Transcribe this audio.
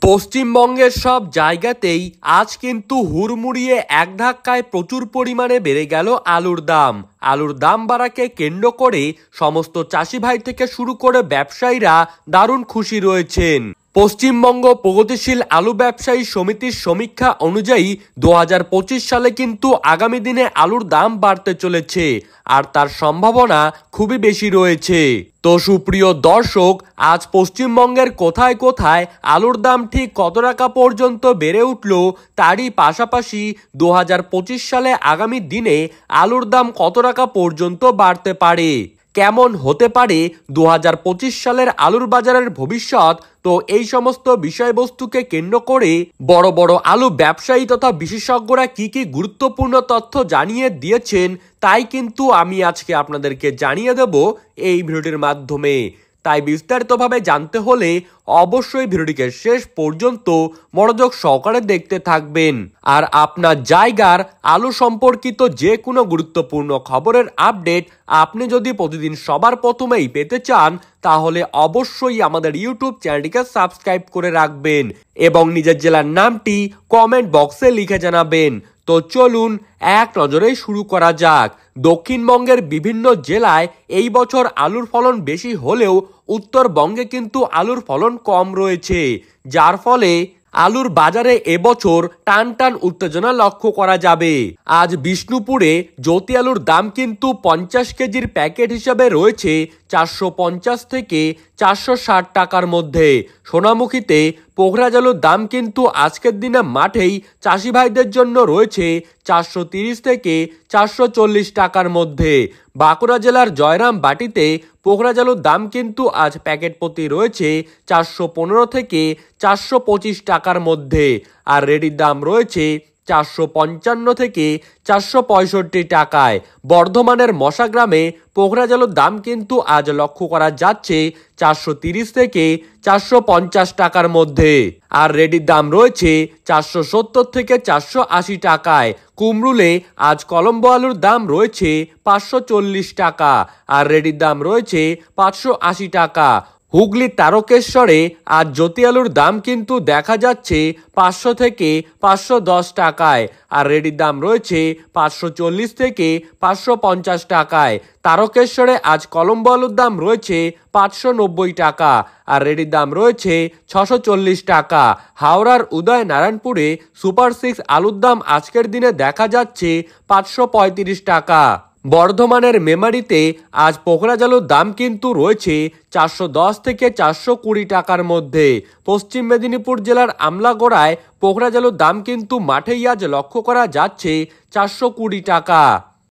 পশ্চিমবঙ্গের সব জায়গাতেই আজ কিন্তু হুড়মুড়িয়ে এক ধাক্কায় প্রচুর পরিমাণে বেড়ে গেল আলুর দাম। আলুর দাম বাড়াকে কেন্দ্র করে সমস্ত চাষি ভাই থেকে শুরু করে ব্যবসায়ীরা দারুণ খুশি রয়েছেন। পশ্চিমবঙ্গ প্রগতিশীল আলু ব্যবসায়ী সমিতির সমীক্ষা অনুযায়ী 2025 সালে কিন্তু আগামী দিনে আলুর দাম বাড়তে চলেছে, আর তার সম্ভাবনা খুবই বেশি রয়েছে। তো সুপ্রিয় দর্শক, আজ পশ্চিমবঙ্গের কোথায় কোথায় আলুর দাম ঠিক কত টাকা পর্যন্ত বেড়ে উঠল, তারই পাশাপাশি 2025 সালে আগামী দিনে আলুর দাম কত টাকা পর্যন্ত বাড়তে পারে, কেমন হতে পারে 2025 সালের আলুর বাজারের ভবিষ্যৎ। তো এই সমস্ত বিষয়বস্তুকে কেন্দ্র করে বড় বড় আলু ব্যবসায়ী তথা বিশেষজ্ঞরা কি কি গুরুত্বপূর্ণ তথ্য জানিয়ে দিয়েছেন, তাই কিন্তু আমি আজকে আপনাদেরকে জানিয়ে দেব এই ভিডিওটির মাধ্যমে। তাই বিস্তারিতভাবে জানতে হলে অবশ্যই ভিডিওটিকে শেষ পর্যন্ত মনোযোগ সহকারে দেখতে থাকবেন। আর আপনার জায়গার আলু সম্পর্কিত যে কোনো গুরুত্বপূর্ণ খবরের আপডেট আপনি যদি প্রতিদিন সবার প্রথমেই পেতে চান, তাহলে অবশ্যই আমাদের ইউটিউব চ্যানেলটিকে সাবস্ক্রাইব করে রাখবেন এবং নিজের জেলার নামটি কমেন্ট বক্সে লিখে জানাবেন। তো চলুন এক নজরে শুরু করা যাক। দক্ষিণবঙ্গের বিভিন্ন জেলায় এই বছর আলুর ফলন বেশি হলেও উত্তরবঙ্গে কিন্তু আলুর ফলন কম রয়েছে, যার ফলে আলুর বাজারে এবছর টান টান উত্তেজনা লক্ষ্য করা যাবে। আজ বিষ্ণুপুরে জ্যোতি আলুর দাম কিন্তু 50 কেজির প্যাকেট হিসাবে রয়েছে 450 থেকে 460 টাকার মধ্যে। সোনামুখীতে পোখরাজ আলুর দাম কিন্তু আজকের দিনে মাঠেই চাষি ভাইদের জন্য রয়েছে 430 থেকে 440 টাকার মধ্যে। বাঁকুড়া জেলার জয়রাম বাটিতে পোখরাজ আলুর দাম কিন্তু আজ প্যাকেট প্রতি রয়েছে 415 থেকে 425 টাকার মধ্যে, আর রেডির দাম রয়েছে 455 থেকে 465 টাকায়। বর্ধমানের মশাগ্রামে পোখরাজ আলুর দাম কিন্তু আজ লক্ষ্য করা যাচ্ছে 430 থেকে 450 টাকার মধ্যে, আর রেডির দাম রয়েছে 470 থেকে 480 টাকায়। কুমরুলে আজ কলম্বো আলুর দাম রয়েছে 540 টাকা, আর রেডির দাম রয়েছে 580 টাকা। হুগলির তারকেশ্বরে আজ জ্যোতি আলুর দাম কিন্তু দেখা যাচ্ছে 500 থেকে 510 টাকায়, আর রেডির দাম রয়েছে 540 থেকে 550 টাকায়। তারকেশ্বরে আজ কলম্বো আলুর দাম রয়েছে 590 টাকা, আর রেডির দাম রয়েছে 640 টাকা। হাওড়ার উদয় নারায়ণপুরে সুপার 6 আলুর দাম আজকের দিনে দেখা যাচ্ছে 535 টাকা। বর্ধমানের মেমারিতে আজ পোখরাজ আলুর দাম কিন্তু রয়েছে 410 থেকে 420 টাকার মধ্যে। পশ্চিম মেদিনীপুর জেলার আমলাগোড়ায় পোখরাজ আলুর দাম কিন্তু মাঠেই আজ লক্ষ্য করা যাচ্ছে 420 টাকা।